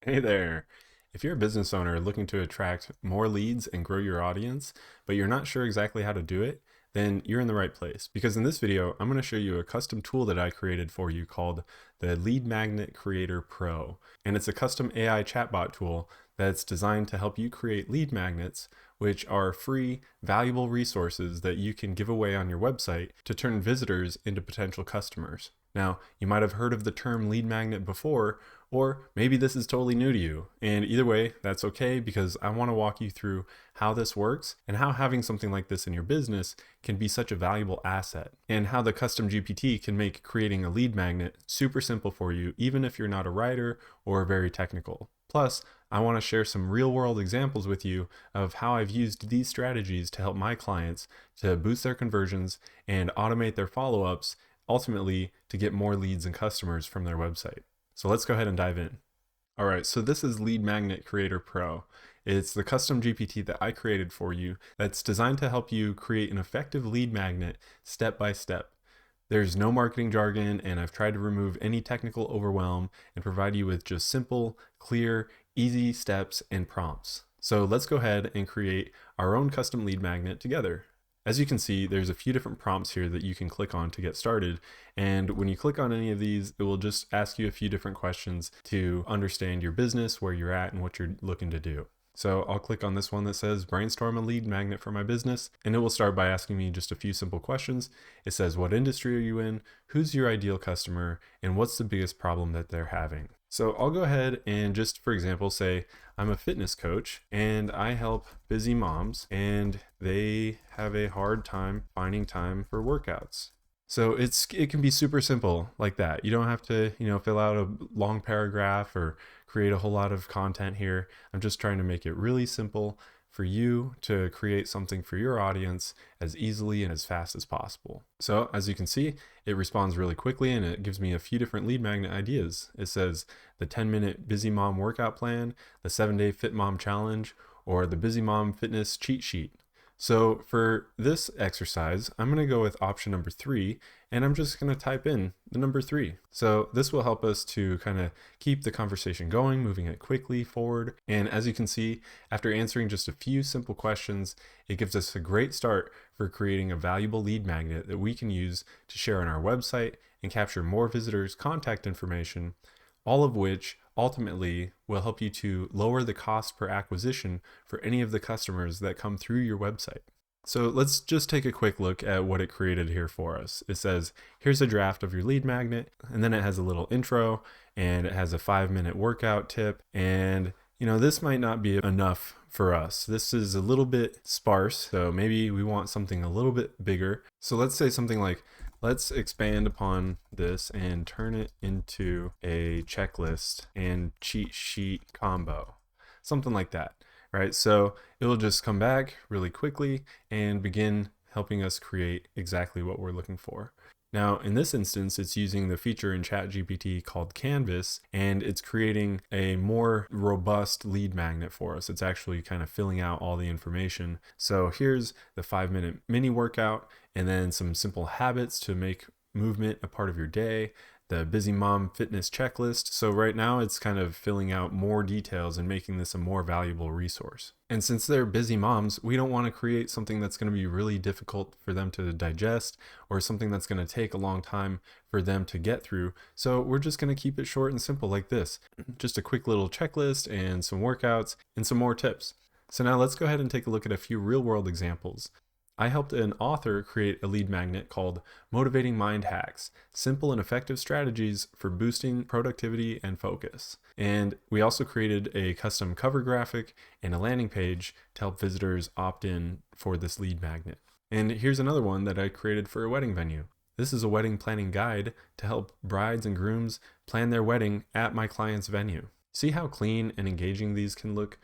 Hey there. If you're a business owner looking to attract more leads and grow your audience, but you're not sure exactly how to do it, then you're in the right place. Because in this video, I'm going to show you a custom tool that I created for you called the Lead Magnet Creator Pro. And it's a custom AI chatbot tool that's designed to help you create lead magnets, which are free, valuable resources that you can give away on your website to turn visitors into potential customers. Now, you might have heard of the term lead magnet before, or maybe this is totally new to you. And either way, that's okay because I want to walk you through how this works and how having something like this in your business can be such a valuable asset, and how the Custom GPT can make creating a lead magnet super simple for you, even if you're not a writer or very technical. Plus, I want to share some real world examples with you of how I've used these strategies to help my clients to boost their conversions and automate their follow ups, ultimately to get more leads and customers from their website. So let's go ahead and dive in. All right, so this is Lead Magnet Creator Pro. It's the custom GPT that I created for you that's designed to help you create an effective lead magnet step by step. There's no marketing jargon, and I've tried to remove any technical overwhelm and provide you with just simple, clear, easy steps and prompts. So let's go ahead and create our own custom lead magnet together. As you can see, there's a few different prompts here that you can click on to get started. And when you click on any of these, it will just ask you a few different questions to understand your business, where you're at, and what you're looking to do. So I'll click on this one that says brainstorm a lead magnet for my business, and it will start by asking me just a few simple questions. It says, what industry are you in? Who's your ideal customer? And what's the biggest problem that they're having? So I'll go ahead and just, for example, say I'm a fitness coach and I help busy moms and they have a hard time finding time for workouts. So it can be super simple like that. You don't have to, fill out a long paragraph or create a whole lot of content here. I'm just trying to make it really simple for you to create something for your audience as easily and as fast as possible. So as you can see, it responds really quickly and it gives me a few different lead magnet ideas. It says the 10-minute busy mom workout plan, the 7-day fit mom challenge, or the busy mom fitness cheat sheet. So for this exercise, I'm going to go with option number 3, and I'm just going to type in the number 3. So this will help us to kind of keep the conversation going, moving it quickly forward. And as you can see, after answering just a few simple questions, it gives us a great start for creating a valuable lead magnet that we can use to share on our website and capture more visitors' contact information, all of which ultimately will help you to lower the cost per acquisition for any of the customers that come through your website. So let's just take a quick look at what it created here for us. It says, here's a draft of your lead magnet, and then it has a little intro, and it has a 5-minute workout tip, and this might not be enough for us. This is a little bit sparse, so maybe we want something a little bit bigger. So let's say something like, let's expand upon this and turn it into a checklist and cheat sheet combo, something like that, right? So it'll just come back really quickly and begin helping us create exactly what we're looking for. Now, in this instance, it's using the feature in ChatGPT called Canvas, and it's creating a more robust lead magnet for us. It's actually kind of filling out all the information. So here's the 5-minute mini workout, and then some simple habits to make movement a part of your day, the busy mom fitness checklist. So right now it's kind of filling out more details and making this a more valuable resource. And since they're busy moms, we don't want to create something that's going to be really difficult for them to digest or something that's going to take a long time for them to get through. So we're just going to keep it short and simple like this. Just a quick little checklist and some workouts and some more tips. So now let's go ahead and take a look at a few real world examples. I helped an author create a lead magnet called Motivating Mind Hacks, Simple and Effective Strategies for Boosting Productivity and Focus. And we also created a custom cover graphic and a landing page to help visitors opt in for this lead magnet. And here's another one that I created for a wedding venue. This is a wedding planning guide to help brides and grooms plan their wedding at my client's venue. See how clean and engaging these can look?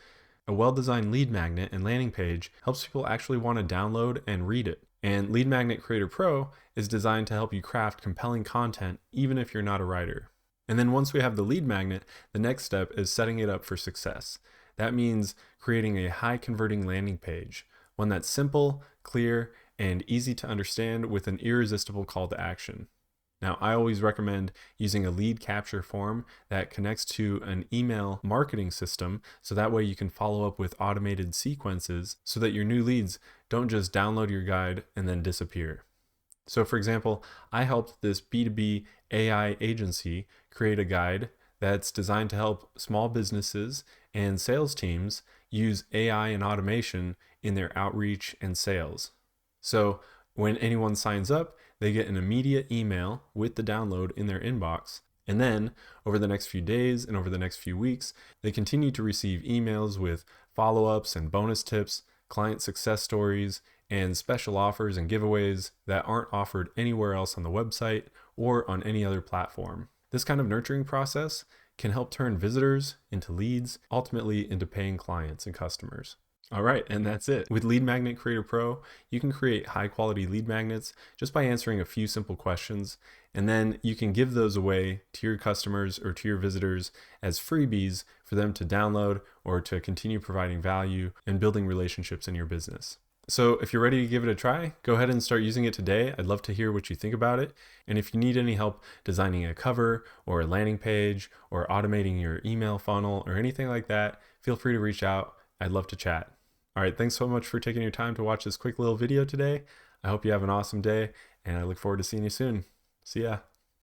A well-designed lead magnet and landing page helps people actually want to download and read it. And Lead Magnet Creator Pro is designed to help you craft compelling content even if you're not a writer. And then once we have the lead magnet, the next step is setting it up for success. That means creating a high converting landing page, one that's simple, clear, and easy to understand with an irresistible call to action. Now, I always recommend using a lead capture form that connects to an email marketing system, so that way you can follow up with automated sequences so that your new leads don't just download your guide and then disappear. So for example, I helped this B2B AI agency create a guide that's designed to help small businesses and sales teams use AI and automation in their outreach and sales. So when anyone signs up, they get an immediate email with the download in their inbox. And then over the next few days and over the next few weeks, they continue to receive emails with follow-ups and bonus tips, client success stories, and special offers and giveaways that aren't offered anywhere else on the website or on any other platform. This kind of nurturing process can help turn visitors into leads, ultimately into paying clients and customers. All right, and that's it. With Lead Magnet Creator Pro, you can create high quality lead magnets just by answering a few simple questions, and then you can give those away to your customers or to your visitors as freebies for them to download or to continue providing value and building relationships in your business. So if you're ready to give it a try, go ahead and start using it today. I'd love to hear what you think about it. And if you need any help designing a cover or a landing page or automating your email funnel or anything like that, feel free to reach out. I'd love to chat. All right, thanks so much for taking your time to watch this quick little video today. I hope you have an awesome day, and I look forward to seeing you soon. See ya.